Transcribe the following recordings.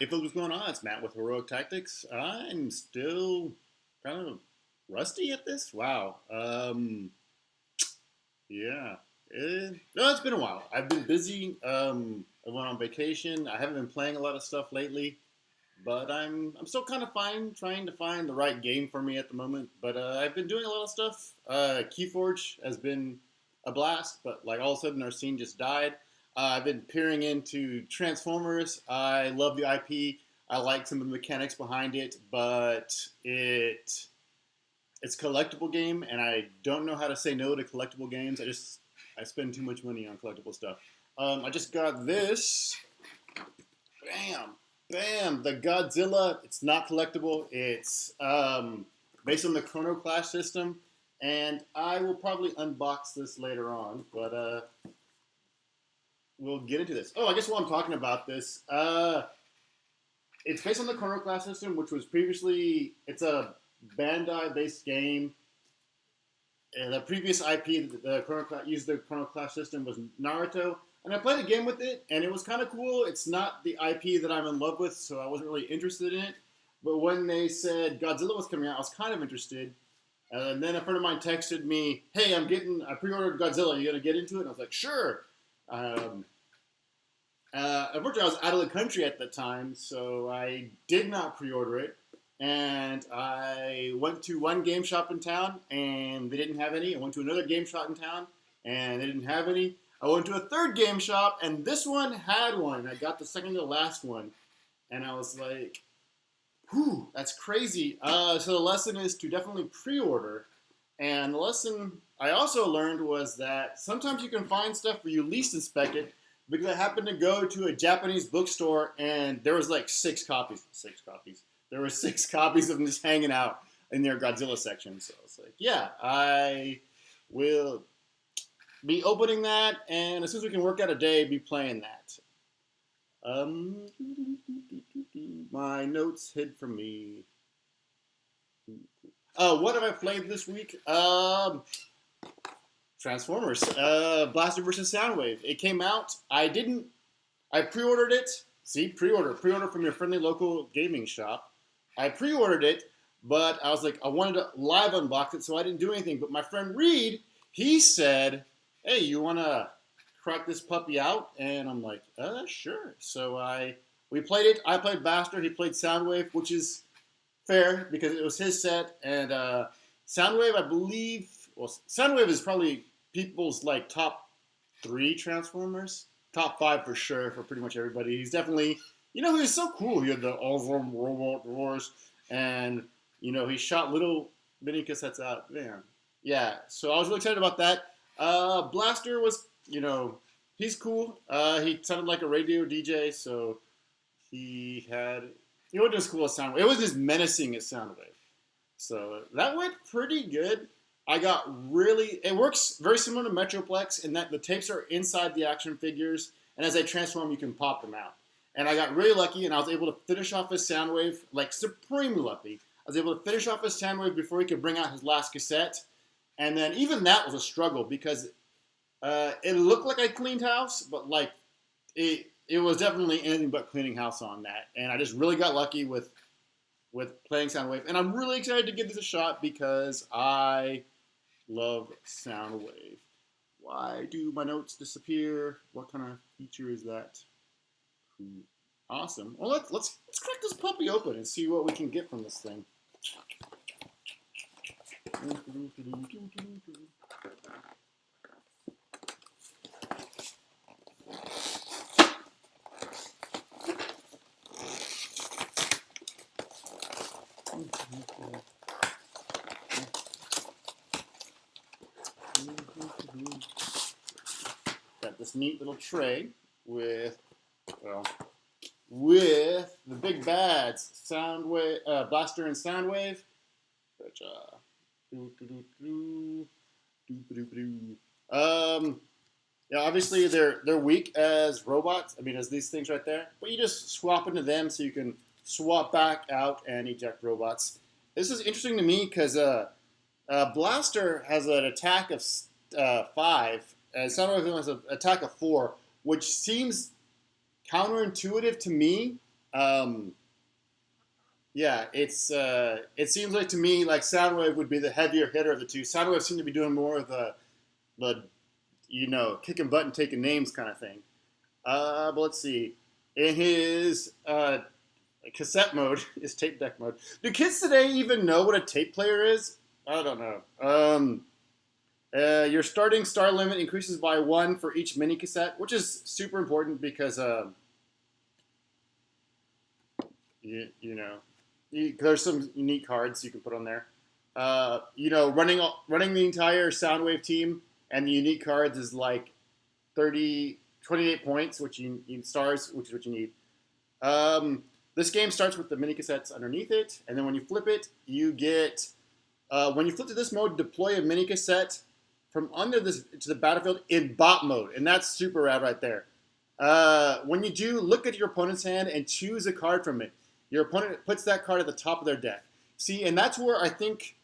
If it was going on, it's Matt with Heroic Tactics. I'm still kind of rusty at this. Wow. Yeah. No, it's been a while. I've been busy. I went on vacation. I haven't been playing a lot of stuff lately, but I'm still kind of fine trying to find the right game for me at the moment. But I've been doing a lot of stuff. Keyforge has been a blast, but like all of a sudden our scene just died. I've been peering into Transformers. I love the IP. I like some of the mechanics behind it, but it's a collectible game, and I don't know how to say no to collectible games. I spend too much money on collectible stuff. I just got this. Bam, bam. The Godzilla. It's not collectible. It's based on the Chrono Clash system, and I will probably unbox this later on. But we'll get into this. Oh, I guess while I'm talking about this, it's based on the Chrono Clash system, which was previously it's a Bandai-based game. And the previous IP that used the Chrono Clash system was Naruto, and I played a game with it, and it was kind of cool. It's not the IP that I'm in love with, so I wasn't really interested in it. But when they said Godzilla was coming out, I was kind of interested. And then a friend of mine texted me, "Hey, I pre-ordered Godzilla. You gonna get into it?" And I was like, "Sure." Um, Unfortunately, I was out of the country at the time, so I did not pre-order it. And I went to one game shop in town, and they didn't have any. I went to another game shop in town, and they didn't have any. I went to a third game shop, and this one had one. I got the second to last one, and I was like, "Whew, that's crazy." So the lesson is to definitely pre-order. And the lesson I also learned was that sometimes you can find stuff where you least expect it, because I happened to go to a Japanese bookstore and there was like six copies. Six copies. There were six copies of them just hanging out in their Godzilla section. So it's like, yeah, I will be opening that, and as soon as we can work out a day, be playing that. Um, my notes hid from me. What have I played this week? Transformers, Blaster versus Soundwave. It came out. I pre-ordered it. See, pre-order from your friendly local gaming shop. I pre-ordered it, but I was like, I wanted to live unbox it, so I didn't do anything. But my friend Reed, he said, "Hey, you want to crack this puppy out?" And I'm like, sure. So we played it. I played Blaster. He played Soundwave, which is fair because it was his set. And Soundwave, I believe, well, Soundwave is probably people's like top three Transformers, top five for sure for pretty much everybody. He's definitely, he was so cool. He had the awesome robot wars, and he shot little mini cassettes out. Man, yeah. So I was really excited about that. Blaster was, he's cool. He sounded like a radio DJ, so he wasn't as cool as Soundwave. It wasn't as menacing as Soundwave. So that went pretty good. It works very similar to Metroplex in that the tapes are inside the action figures, and as they transform, you can pop them out. And I got really lucky, and I was able to finish off his Soundwave, like supremely lucky. I was able to finish off his Soundwave before he could bring out his last cassette. And then even that was a struggle because it looked like I cleaned house, but like it was definitely anything but cleaning house on that. And I just really got lucky with playing Soundwave. And I'm really excited to give this a shot because I love Soundwave. Why do my notes disappear? What kind of feature is that? Awesome. Well, let's crack this puppy open and see what we can get from this thing. Got this neat little tray with the big bads, Soundwave, Blaster and Soundwave. Which, yeah, obviously they're weak as robots. I mean, as these things right there. But you just swap into them so you can swap back out and eject robots. This is interesting to me because Blaster has an attack of 5, and Soundwave has an attack of 4, which seems counterintuitive to me. Um, yeah, it seems like to me like Soundwave would be the heavier hitter of the two. Soundwave seemed to be doing more of the kicking butt and taking names kind of thing. But let's see. In his cassette mode, his tape deck mode. Do kids today even know what a tape player is? I don't know. Your starting star limit increases by 1 for each mini cassette, which is super important because there's some unique cards you can put on there. Running the entire Soundwave team and the unique cards is like 28 points, which you need stars, which is what you need. This game starts with the mini cassettes underneath it, and then when you flip it, you get when you flip to this mode, deploy a mini cassette from under this to the battlefield in bot mode, and that's super rad right there. When you do, look at your opponent's hand and choose a card from it. Your opponent puts that card at the top of their deck. See, and that's where I think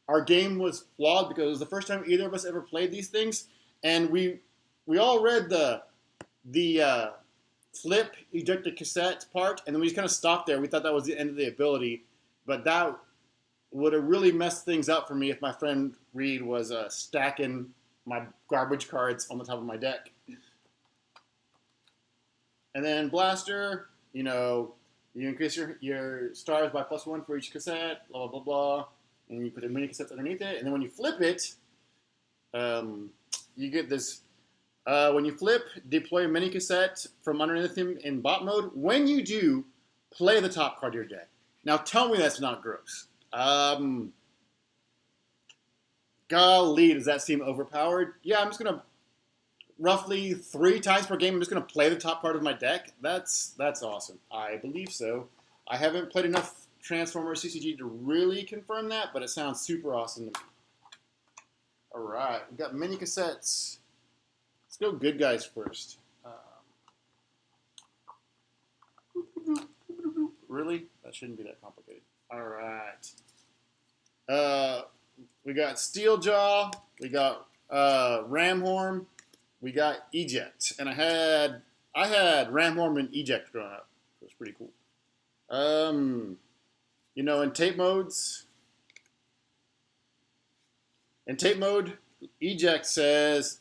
our game was flawed because it was the first time either of us ever played these things, and we all read the flip, eject the cassette part, and then we just kind of stopped there. We thought that was the end of the ability, but that would have really messed things up for me if my friend Reed was stacking my garbage cards on the top of my deck. And then Blaster, you increase your stars by +1 for each cassette, blah, blah, blah, blah. And you put the mini cassettes underneath it. And then when you flip it, you get this. When you flip, deploy a mini cassette from underneath him in bot mode. When you do, play the top card of your deck. Now tell me that's not gross. Golly, does that seem overpowered? Yeah, I'm just going to roughly 3 times per game, I'm just going to play the top part of my deck. That's awesome. I believe so. I haven't played enough Transformers TCG to really confirm that, but it sounds super awesome to me. All right, we got mini cassettes. Let's go good guys first. Really? That shouldn't be that complicated. All right. We got Steeljaw. We got Ramhorn. We got Eject, and I had Ramhorn and Eject growing up. It was pretty cool. In tape modes, in tape mode, Eject says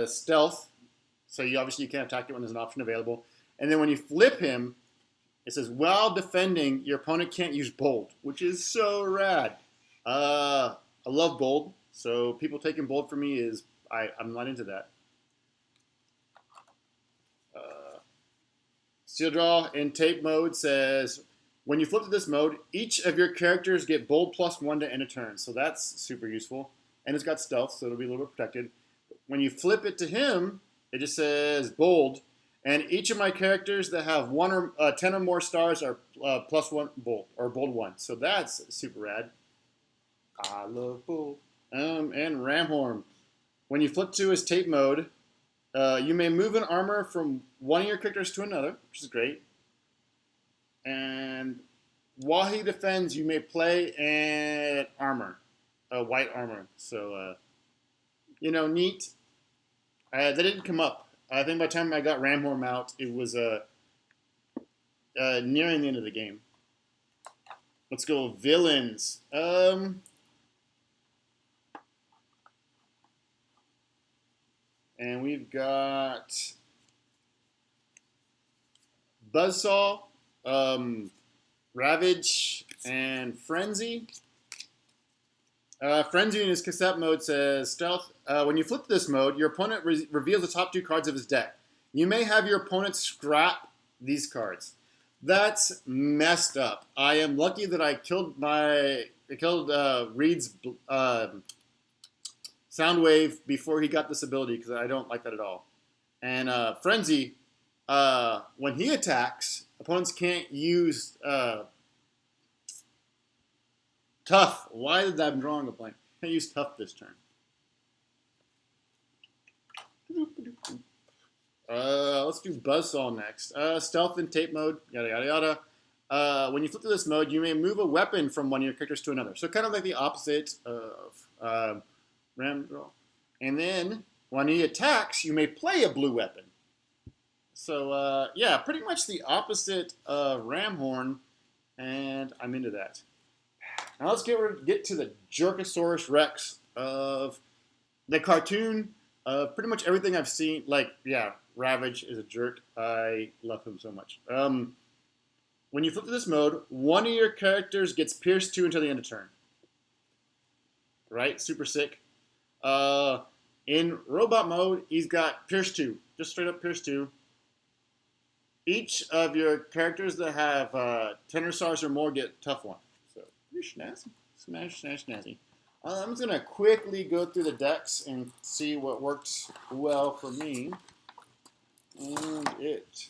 stealth, so you can't attack it when there's an option available. And then when you flip him, it says while defending, your opponent can't use bold, which is so rad. I love bold, so people taking bold for me is I'm not into that. Steeljaw in tape mode says, when you flip to this mode, each of your characters get bold +1 to end a turn. So that's super useful. And it's got stealth, so it'll be a little bit protected. When you flip it to him, it just says bold. And each of my characters that have 10 or more stars are +1 bold, or bold 1. So that's super rad. I love bold. And Ramhorn. When you flip to his tape mode, you may move an armor from one of your characters to another, which is great. And while he defends, you may play an armor, a white armor. So, neat. That didn't come up. I think by the time I got Ramhorn out, it was nearing the end of the game. Let's go villains. And we've got Buzzsaw, Ravage, and Frenzy. Frenzy in his cassette mode says stealth. When you flip this mode, your opponent reveals the top 2 cards of his deck. You may have your opponent scrap these cards. That's messed up. I am lucky that I killed Reed's Soundwave before he got this ability because I don't like that at all. And Frenzy, when he attacks, opponents can't use Tough. Why did I'm drawing a blank? Can't use Tough this turn. Let's do Buzzsaw next. Stealth and tape mode, yada yada yada. When you flip to this mode, you may move a weapon from one of your characters to another. So kind of like the opposite of Ram Draw. And then when he attacks, you may play a blue weapon. So yeah, pretty much the opposite of Ramhorn, and I'm into that. Now let's get to the Jerkosaurus Rex of the cartoon. Pretty much everything I've seen, like yeah, Ravage is a jerk. I love him so much. When you flip to this mode, one of your characters gets pierced 2 until the end of turn. Right? Super sick. In robot mode, he's got Pierce 2. Just straight up Pierce 2. Each of your characters that have Tenor Stars or more get Tough 1. So, pretty snazzy. Snazzy. I'm just going to quickly go through the decks and see what works well for me. And it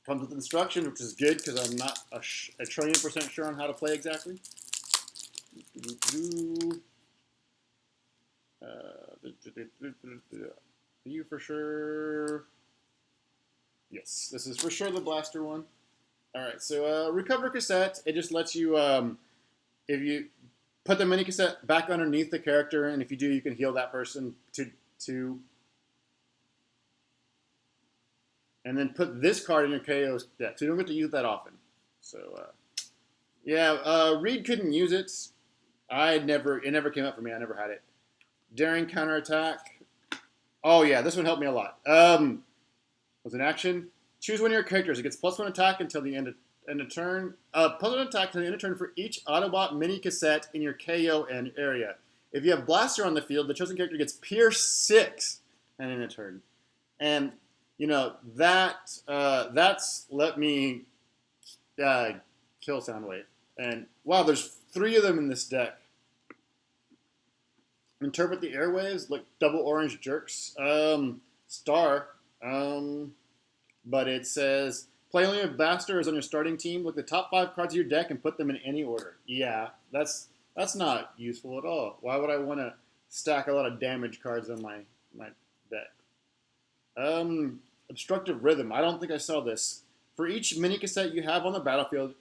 comes with instruction, which is good because I'm not a trillion% sure on how to play exactly. You for sure. Yes, this is for sure the blaster one. All right, so recover cassette. It just lets you, if you put the mini cassette back underneath the character, and if you do, you can heal that person to and then put this card in your KO deck. So you don't get to use that often. So yeah, Reed couldn't use it. It never came up for me. I never had it. Daring counterattack. Oh yeah, this one helped me a lot. Was an action. Choose one of your characters. It gets +1 attack until the end of turn. +1 attack until the end of turn for each Autobot mini cassette in your KO and area. If you have Blaster on the field, the chosen character gets Pierce 6 and in a turn. And you know that's let me kill Soundwave. And wow, there's 3 of them in this deck. Interpret the airwaves, like double orange jerks. Star. But it says, play only if Blaster is on your starting team. Look at the top 5 cards of your deck and put them in any order. Yeah, that's not useful at all. Why would I want to stack a lot of damage cards on my deck? Obstructive Rhythm. I don't think I saw this. For each mini cassette you have on the battlefield,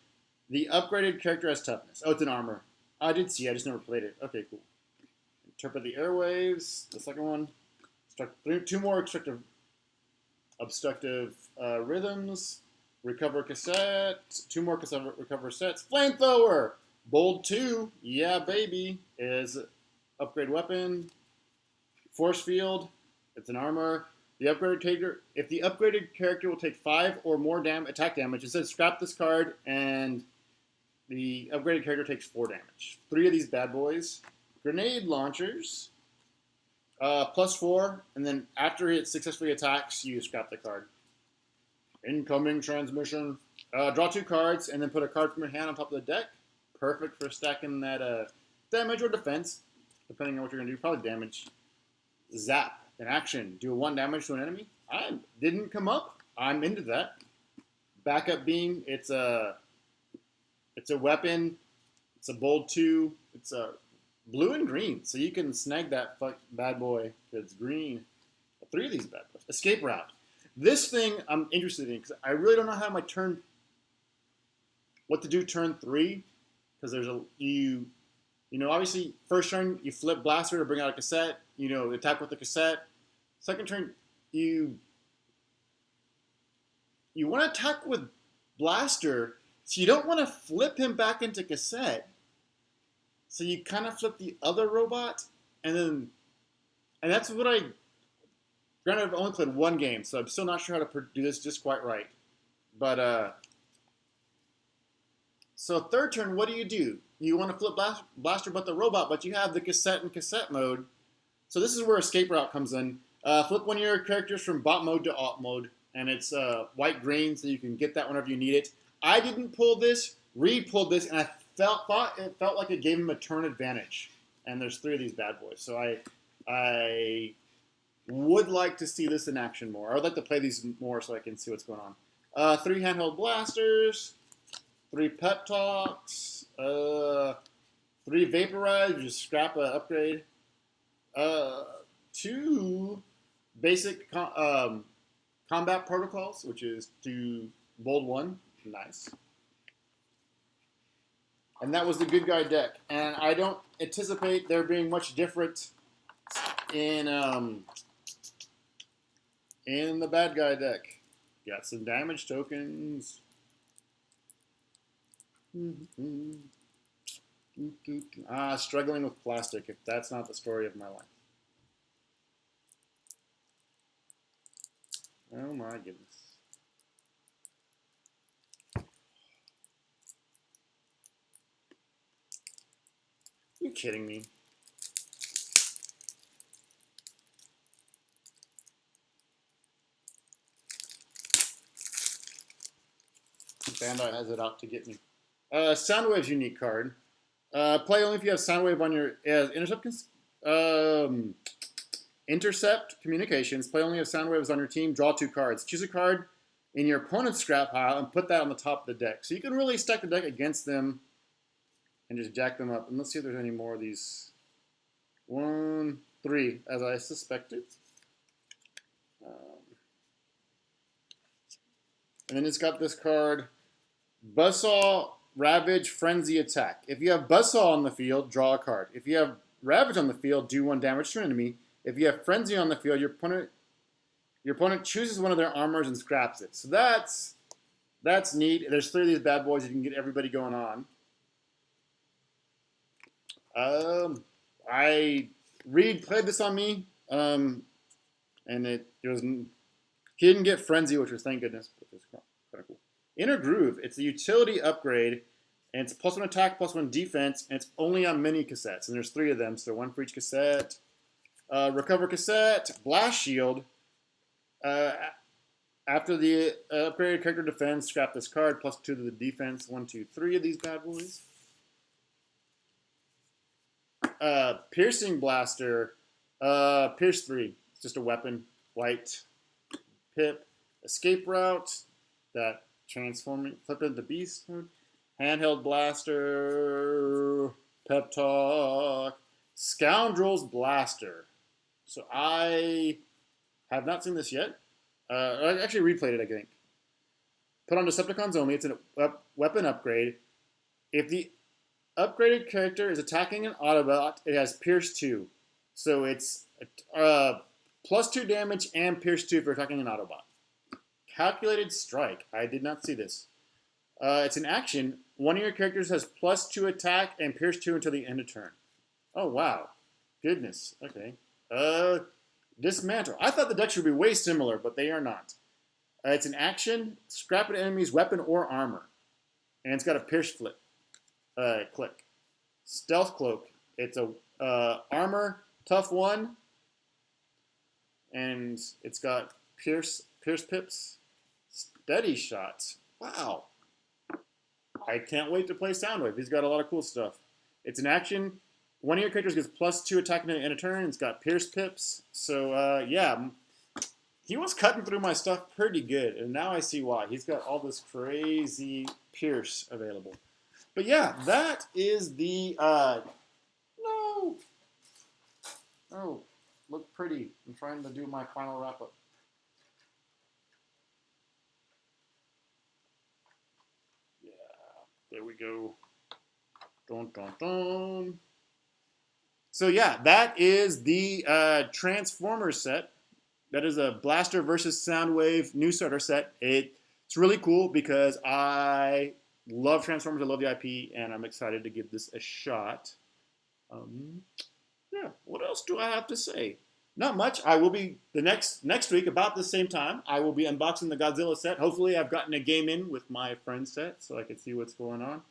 the upgraded character has toughness. Oh, it's an armor. I did see. I just never played it. Okay, cool. Interpret the airwaves. The second one. 2 more obstructive rhythms. Recover cassette. 2 more recover sets. Flamethrower. Bold 2. Yeah, baby. Is upgrade weapon. Force field. It's an armor. The upgraded character. If the upgraded character will take 5 or more attack damage, it says scrap this card, and the upgraded character takes 4 damage. 3 of these bad boys. Grenade launchers, +4, and then after it successfully attacks, you scrap the card. Incoming transmission. Draw 2 cards, and then put a card from your hand on top of the deck. Perfect for stacking that damage or defense, depending on what you're going to do. Probably damage. Zap. In action. Do 1 damage to an enemy. I didn't come up. I'm into that. Backup beam. It's a weapon. It's a bold 2. It's a blue and green, so you can snag that bad boy that's green. 3 of these bad boys. Escape route. This thing I'm interested in because I really don't know how what to do turn 3, because there's you know, obviously first turn you flip Blaster to bring out a cassette. You know, attack with the cassette. Second turn you want to attack with Blaster, so you don't want to flip him back into cassette. So you kind of flip the other robot, and that's what granted, I've only played 1 game, so I'm still not sure how to do this just quite right. But, so third turn, what do? You want to flip Blaster but the robot, but you have the cassette and cassette mode. So this is where escape route comes in. Flip one of your characters from bot mode to alt mode, and it's white-green, so you can get that whenever you need it. I didn't pull this. Reed pulled this, and I thought it felt like it gave him a turn advantage. And there's 3 of these bad boys. So I would like to see this in action more. I would like to play these more so I can see what's going on. 3 handheld blasters. 3 pep talks. 3 vaporize, just scrap an upgrade. 2 basic combat protocols, which is to bold 1. Nice. And that was the good guy deck. And I don't anticipate there being much different in in the bad guy deck. Got some damage tokens. Struggling with plastic, if that's not the story of my life. Oh my goodness. You kidding me? Bandai has it out to get me. Soundwave's unique card. Play only if you have Soundwave on your intercept communications. Play only if Soundwave is on your team. Draw 2 cards. Choose a card in your opponent's scrap pile and put that on the top of the deck. So you can really stack the deck against them and just jack them up. And let's see if there's any more of these. 1, 3, as I suspected. And then it's got this card, Buzzsaw, Ravage, Frenzy, Attack. If you have Buzzsaw on the field, draw a card. If you have Ravage on the field, do 1 damage to an enemy. If you have Frenzy on the field, your opponent chooses one of their armors and scraps it. So that's neat. There's 3 of these bad boys. You can get everybody going on. Reed played this on me, and it was he didn't get Frenzy, which was thank goodness, which was kind of cool. Inner Groove. It's a utility upgrade, and it's +1 attack, +1 defense, and it's only on mini cassettes. And there's 3 of them, so 1 for each cassette. Recover cassette, Blast Shield. After the upgraded character defends, scrap this card, +2 to the defense. 1, 2, 3 of these bad boys. Piercing Blaster, Pierce 3. It's just a weapon. White. Pip. Escape Route. That transforming, flipping the beast mode. Handheld Blaster. Pep Talk. Scoundrels Blaster. So I have not seen this yet. I actually replayed it, I think. Put on Decepticons only. It's a weapon upgrade. If the upgraded character is attacking an Autobot, it has Pierce 2. So it's +2 damage and Pierce 2 for attacking an Autobot. Calculated Strike. I did not see this. It's an action. One of your characters has +2 attack and Pierce 2 until the end of turn. Oh, wow. Goodness. Okay. Dismantle. I thought the deck should be way similar, but they are not. It's an action. Scrap an enemy's weapon or armor. And it's got a Pierce flip. Click. Stealth Cloak. It's a armor, tough 1. And it's got Pierce Pips. Steady Shots. Wow. I can't wait to play Soundwave. He's got a lot of cool stuff. It's an action. One of your characters gets +2 attack in a turn. It's got Pierce Pips. So, yeah. He was cutting through my stuff pretty good. And now I see why. He's got all this crazy Pierce available. But, yeah, that is the... No! Oh, look pretty. I'm trying to do my final wrap-up. Yeah, there we go. Dun, dun, dun. So yeah, that is the Transformers set. That is a Blaster versus Soundwave new starter set. It's really cool because I love Transformers. I love the IP, and I'm excited to give this a shot. Yeah, what else do I have to say? Not much. I will be the next week about the same time. I will be unboxing the Godzilla set. Hopefully, I've gotten a game in with my friend's set so I can see what's going on.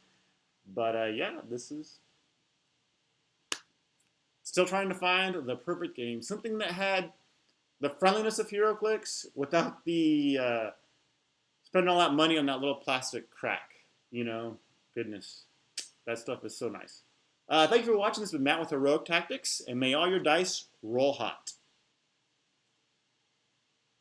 But yeah, this is still trying to find the perfect game. Something that had the friendliness of HeroClix without the spending all that money on that little plastic crack. You know, goodness, that stuff is so nice. Thank you for watching. This has been Matt with Heroic Tactics, and may all your dice roll hot.